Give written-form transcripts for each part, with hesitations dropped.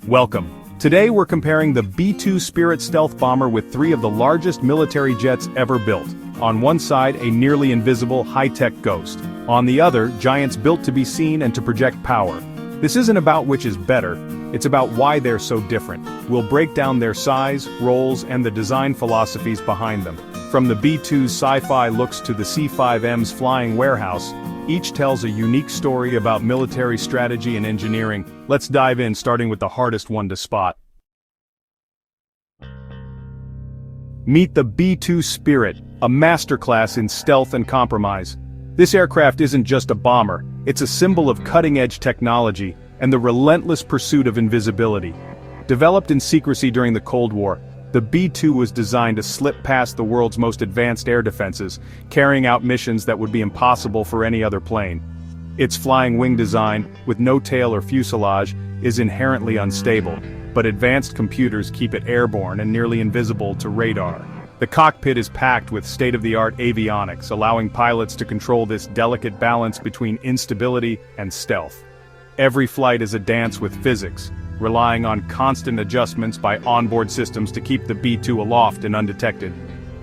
Welcome. Today we're comparing the B-2 Spirit stealth bomber with three of the largest military jets ever built. On one side, a nearly invisible, high-tech ghost. On the other, giants built to be seen and to project power. This isn't about which is better, it's about why they're so different. We'll break down their size, roles, and the design philosophies behind them. From the B-2's sci-fi looks to the C5M's flying warehouse, each tells a unique story about military strategy and engineering. Let's dive in, starting with the hardest one to spot. Meet the B-2 Spirit, a masterclass in stealth and compromise. This aircraft isn't just a bomber, it's a symbol of cutting-edge technology and the relentless pursuit of invisibility. Developed in secrecy during the Cold War, the B-2 was designed to slip past the world's most advanced air defenses, carrying out missions that would be impossible for any other plane. Its flying wing design, with no tail or fuselage, is inherently unstable, but advanced computers keep it airborne and nearly invisible to radar. The cockpit is packed with state-of-the-art avionics, allowing pilots to control this delicate balance between instability and stealth. Every flight is a dance with physics, relying on constant adjustments by onboard systems to keep the B-2 aloft and undetected.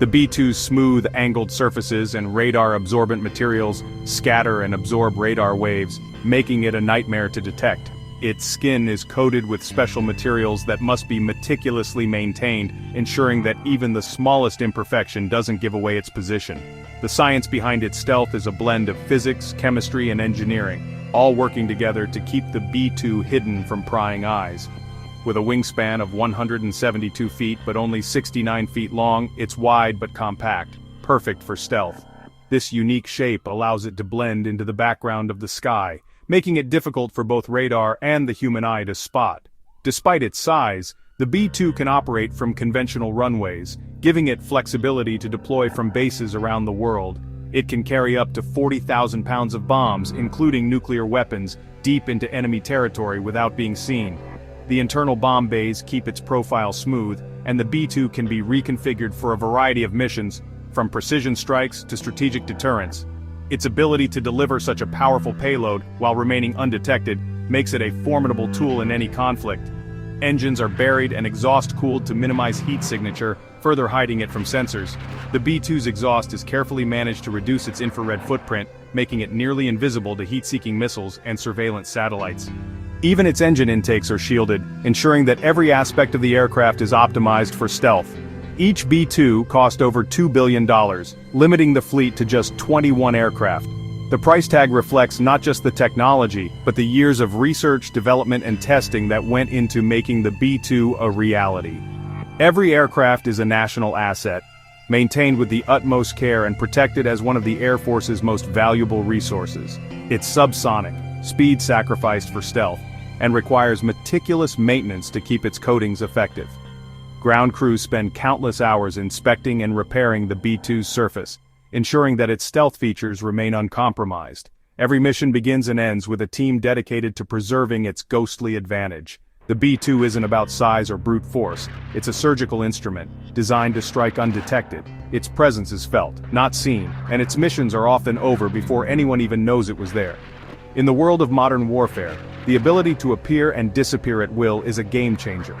The B-2's smooth, angled surfaces and radar-absorbent materials scatter and absorb radar waves, making it a nightmare to detect. Its skin is coated with special materials that must be meticulously maintained, ensuring that even the smallest imperfection doesn't give away its position. The science behind its stealth is a blend of physics, chemistry, and engineering, all working together to keep the B-2 hidden from prying eyes. With a wingspan of 172 feet but only 69 feet long, it's wide but compact, perfect for stealth. This unique shape allows it to blend into the background of the sky, making it difficult for both radar and the human eye to spot. Despite its size, the B-2 can operate from conventional runways, giving it flexibility to deploy from bases around the world. It can carry up to 40,000 pounds of bombs, including nuclear weapons, deep into enemy territory without being seen. The internal bomb bays keep its profile smooth, and the B-2 can be reconfigured for a variety of missions, from precision strikes to strategic deterrence. Its ability to deliver such a powerful payload while remaining undetected makes it a formidable tool in any conflict. Engines are buried and exhaust-cooled to minimize heat signature, further hiding it from sensors. The B-2's exhaust is carefully managed to reduce its infrared footprint, making it nearly invisible to heat-seeking missiles and surveillance satellites. Even its engine intakes are shielded, ensuring that every aspect of the aircraft is optimized for stealth. Each B-2 cost over $2 billion, limiting the fleet to just 21 aircraft. The price tag reflects not just the technology, but the years of research, development, and testing that went into making the B-2 a reality. Every aircraft is a national asset, maintained with the utmost care and protected as one of the Air Force's most valuable resources. It's subsonic, speed sacrificed for stealth, and requires meticulous maintenance to keep its coatings effective. Ground crews spend countless hours inspecting and repairing the B-2's surface, ensuring that its stealth features remain uncompromised. Every mission begins and ends with a team dedicated to preserving its ghostly advantage. The B-2 isn't about size or brute force, it's a surgical instrument, designed to strike undetected. Its presence is felt, not seen, and its missions are often over before anyone even knows it was there. In the world of modern warfare, the ability to appear and disappear at will is a game-changer.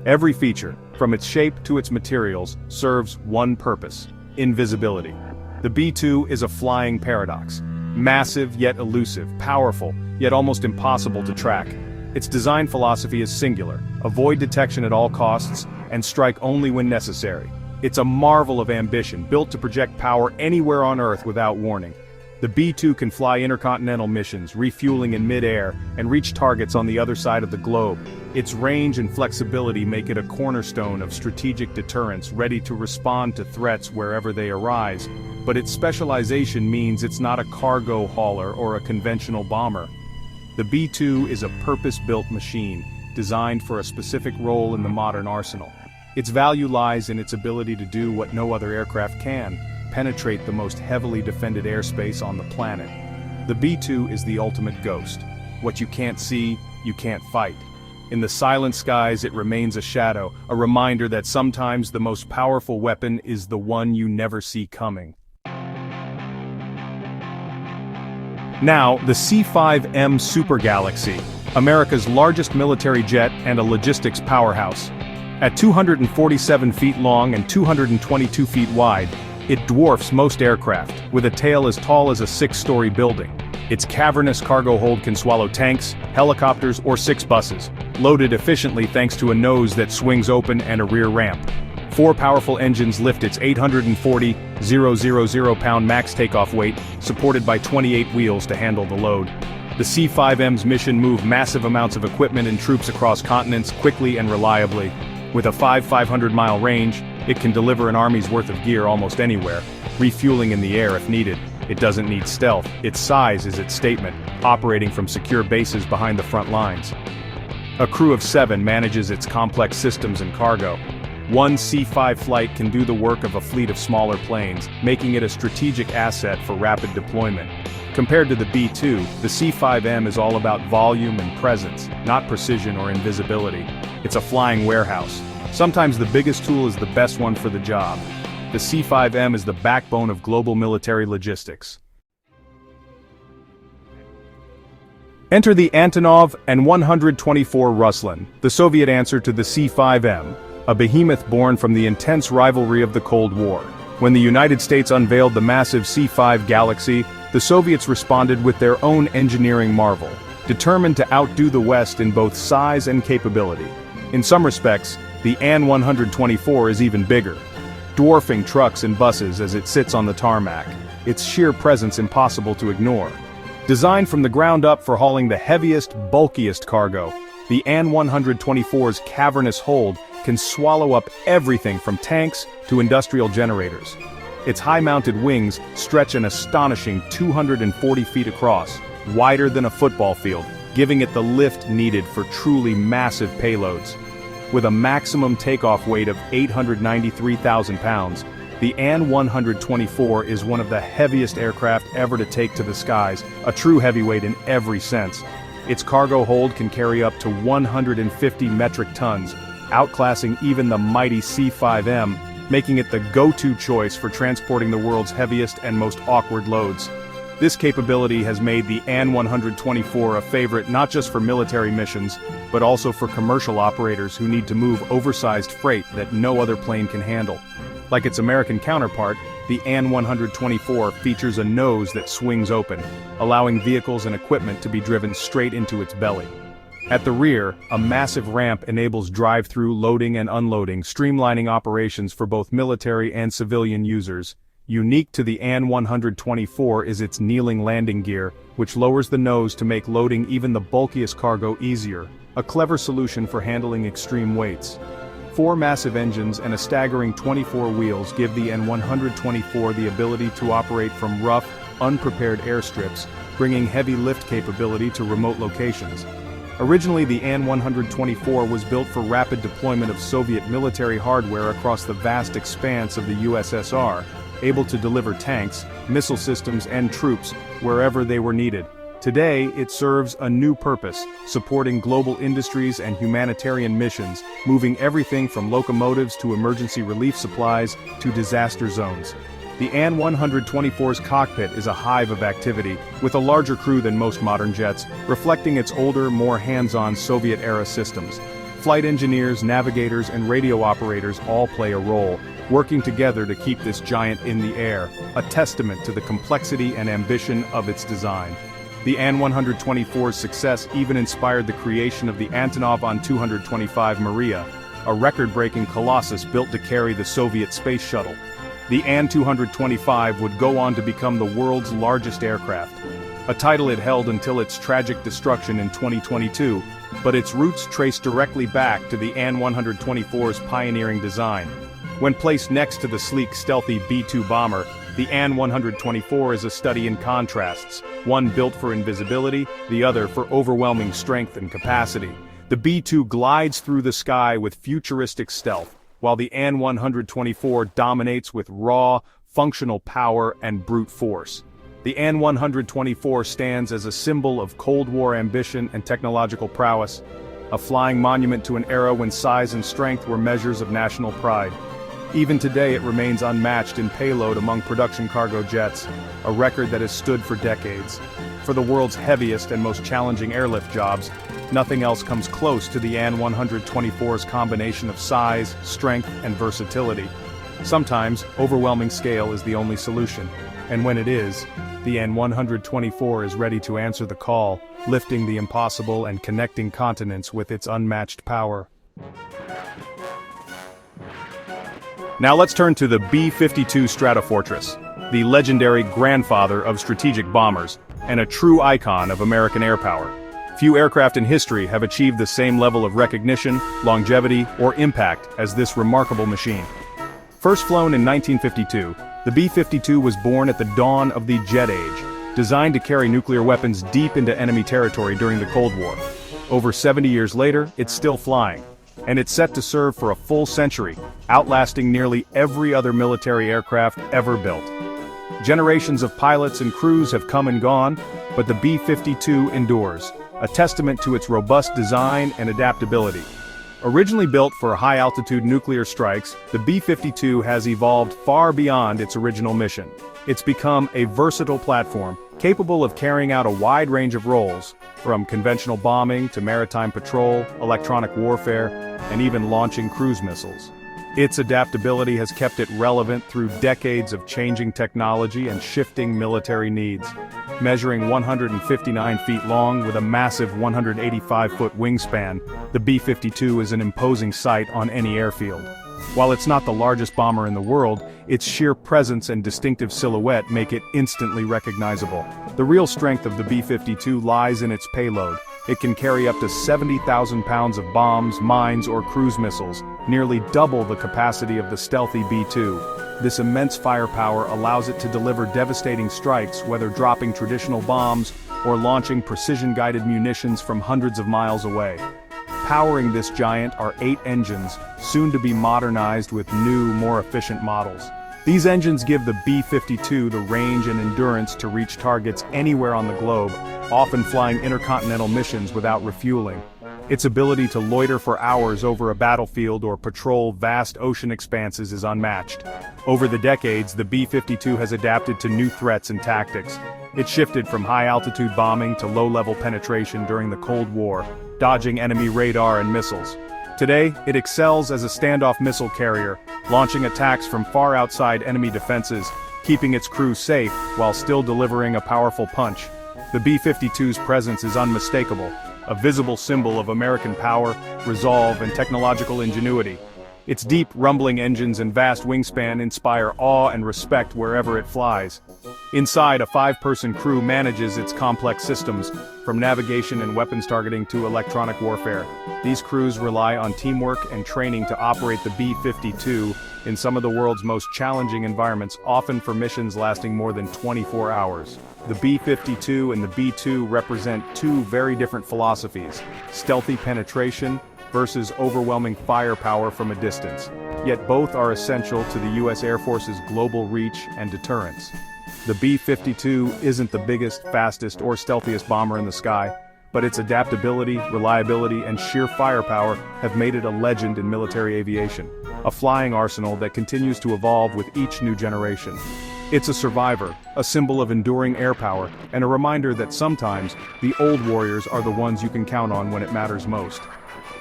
Every feature, from its shape to its materials, serves one purpose: invisibility. The B-2 is a flying paradox. Massive yet elusive, powerful yet almost impossible to track. Its design philosophy is singular: avoid detection at all costs, and strike only when necessary. It's a marvel of ambition, built to project power anywhere on Earth without warning. The B-2 can fly intercontinental missions, refueling in mid-air, and reach targets on the other side of the globe. Its range and flexibility make it a cornerstone of strategic deterrence, ready to respond to threats wherever they arise. But its specialization means it's not a cargo hauler or a conventional bomber. The B-2 is a purpose-built machine, designed for a specific role in the modern arsenal. Its value lies in its ability to do what no other aircraft can: penetrate the most heavily defended airspace on the planet. The B-2 is the ultimate ghost. What you can't see, you can't fight. In the silent skies, it remains a shadow, a reminder that sometimes the most powerful weapon is the one you never see coming. Now, the C5M Super Galaxy, America's largest military jet and a logistics powerhouse. At 247 feet long and 222 feet wide, it dwarfs most aircraft, with a tail as tall as a 6-story building. Its cavernous cargo hold can swallow tanks, helicopters, or 6 buses, loaded efficiently thanks to a nose that swings open and a rear ramp. 4 powerful engines lift its 840,000 pound max takeoff weight, supported by 28 wheels to handle the load. The C5M's mission moved massive amounts of equipment and troops across continents quickly and reliably. With a 500-mile range, it can deliver an army's worth of gear almost anywhere, refueling in the air if needed. It doesn't need stealth. Its size is its statement, operating from secure bases behind the front lines. A crew of 7 manages its complex systems and cargo. One C5 flight can do the work of a fleet of smaller planes, making it a strategic asset for rapid deployment. Compared to the B-2, the C5M is all about volume and presence, not precision or invisibility. It's a flying warehouse. Sometimes the biggest tool is the best one for the job. The C5M is the backbone of global military logistics. Enter the Antonov An-124 Ruslan, the Soviet answer to the C5M, a behemoth born from the intense rivalry of the Cold War. When the United States unveiled the massive C5 Galaxy, the Soviets responded with their own engineering marvel, determined to outdo the West in both size and capability. In some respects, the An-124 is even bigger, dwarfing trucks and buses as it sits on the tarmac, its sheer presence impossible to ignore. Designed from the ground up for hauling the heaviest, bulkiest cargo, the An-124's cavernous hold can swallow up everything from tanks to industrial generators. Its high-mounted wings stretch an astonishing 240 feet across, wider than a football field, giving it the lift needed for truly massive payloads. With a maximum takeoff weight of 893,000 pounds, the An-124 is one of the heaviest aircraft ever to take to the skies, a true heavyweight in every sense. Its cargo hold can carry up to 150 metric tons, outclassing even the mighty C5M, making it the go-to choice for transporting the world's heaviest and most awkward loads. This capability has made the An-124 a favorite not just for military missions, but also for commercial operators who need to move oversized freight that no other plane can handle. Like its American counterpart, the An-124 features a nose that swings open, allowing vehicles and equipment to be driven straight into its belly. At the rear, a massive ramp enables drive-through loading and unloading, streamlining operations for both military and civilian users. Unique to the An-124 is its kneeling landing gear, which lowers the nose to make loading even the bulkiest cargo easier, a clever solution for handling extreme weights. 4 massive engines and a staggering 24 wheels give the An-124 the ability to operate from rough, unprepared airstrips, bringing heavy lift capability to remote locations. Originally, the An-124 was built for rapid deployment of Soviet military hardware across the vast expanse of the USSR, able to deliver tanks, missile systems and troops wherever they were needed. Today, it serves a new purpose, supporting global industries and humanitarian missions, moving everything from locomotives to emergency relief supplies to disaster zones. The An-124's cockpit is a hive of activity, with a larger crew than most modern jets, reflecting its older, more hands-on Soviet-era systems. Flight engineers, navigators, and radio operators all play a role, working together to keep this giant in the air, a testament to the complexity and ambition of its design. The An-124's success even inspired the creation of the Antonov An-124 Maria, a record-breaking colossus built to carry the Soviet space shuttle. The An-124 would go on to become the world's largest aircraft, a title it held until its tragic destruction in 2022, but its roots trace directly back to the An-124's pioneering design. When placed next to the sleek, stealthy B-2 bomber, the An-124 is a study in contrasts, one built for invisibility, the other for overwhelming strength and capacity. The B-2 glides through the sky with futuristic stealth, while the An-124 dominates with raw, functional power and brute force. The An-124 stands as a symbol of Cold War ambition and technological prowess, a flying monument to an era when size and strength were measures of national pride. Even today it remains unmatched in payload among production cargo jets, a record that has stood for decades. For the world's heaviest and most challenging airlift jobs, nothing else comes close to the An-124's combination of size, strength, and versatility. Sometimes, overwhelming scale is the only solution, and when it is, the An-124 is ready to answer the call, lifting the impossible and connecting continents with its unmatched power. Now let's turn to the B-52 Stratofortress, the legendary grandfather of strategic bombers, and a true icon of American air power. Few aircraft in history have achieved the same level of recognition, longevity, or impact as this remarkable machine. First flown in 1952, the B-52 was born at the dawn of the jet age, designed to carry nuclear weapons deep into enemy territory during the Cold War. Over 70 years later, it's still flying, and it's set to serve for a full century, outlasting nearly every other military aircraft ever built. Generations of pilots and crews have come and gone, but the B-52 endures, a testament to its robust design and adaptability. Originally built for high-altitude nuclear strikes, the B-52 has evolved far beyond its original mission. It's become a versatile platform, capable of carrying out a wide range of roles, from conventional bombing to maritime patrol, electronic warfare, and even launching cruise missiles. Its adaptability has kept it relevant through decades of changing technology and shifting military needs. Measuring 159 feet long with a massive 185-foot wingspan, the B-52 is an imposing sight on any airfield. While it's not the largest bomber in the world, its sheer presence and distinctive silhouette make it instantly recognizable. The real strength of the B-52 lies in its payload. It can carry up to 70,000 pounds of bombs, mines, or cruise missiles, nearly double the capacity of the stealthy B-2. This immense firepower allows it to deliver devastating strikes, whether dropping traditional bombs or launching precision-guided munitions from hundreds of miles away. Powering this giant are 8 engines, soon to be modernized with new, more efficient models. These engines give the B-52 the range and endurance to reach targets anywhere on the globe, often flying intercontinental missions without refueling. Its ability to loiter for hours over a battlefield or patrol vast ocean expanses is unmatched. Over the decades, the B-52 has adapted to new threats and tactics. It shifted from high-altitude bombing to low-level penetration during the Cold War, dodging enemy radar and missiles. Today, it excels as a standoff missile carrier, launching attacks from far outside enemy defenses, keeping its crew safe while still delivering a powerful punch. The B-52's presence is unmistakable, a visible symbol of American power, resolve, and technological ingenuity. Its deep, rumbling engines and vast wingspan inspire awe and respect wherever it flies. Inside, a 5-person crew manages its complex systems, from navigation and weapons targeting to electronic warfare. These crews rely on teamwork and training to operate the B-52 in some of the world's most challenging environments, often for missions lasting more than 24 hours. The B-52 and the B-2 represent two very different philosophies: stealthy penetration versus overwhelming firepower from a distance. Yet both are essential to the U.S. Air Force's global reach and deterrence. The B-52 isn't the biggest, fastest, or stealthiest bomber in the sky, but its adaptability, reliability, and sheer firepower have made it a legend in military aviation, a flying arsenal that continues to evolve with each new generation. It's a survivor, a symbol of enduring air power, and a reminder that sometimes the old warriors are the ones you can count on when it matters most.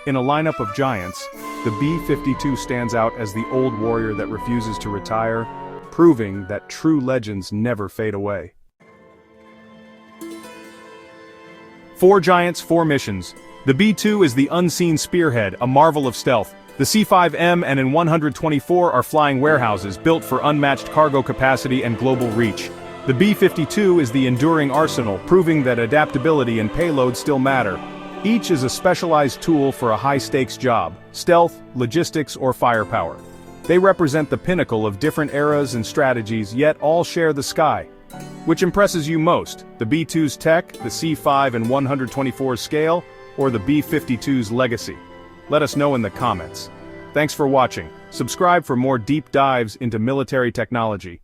In a lineup of giants, the B-52 stands out as the old warrior that refuses to retire, proving that true legends never fade away. 4 giants, 4 missions. The B-2 is the unseen spearhead, a marvel of stealth. The C5M and An-124 are flying warehouses built for unmatched cargo capacity and global reach. The B-52 is the enduring arsenal, proving that adaptability and payload still matter. Each is a specialized tool for a high-stakes job: stealth, logistics, or firepower. They represent the pinnacle of different eras and strategies, yet all share the sky. Which impresses you most, the B-2's tech, the C5 and 124's scale, or the B-52's legacy? Let us know in the comments. Thanks for watching. Subscribe for more deep dives into military technology.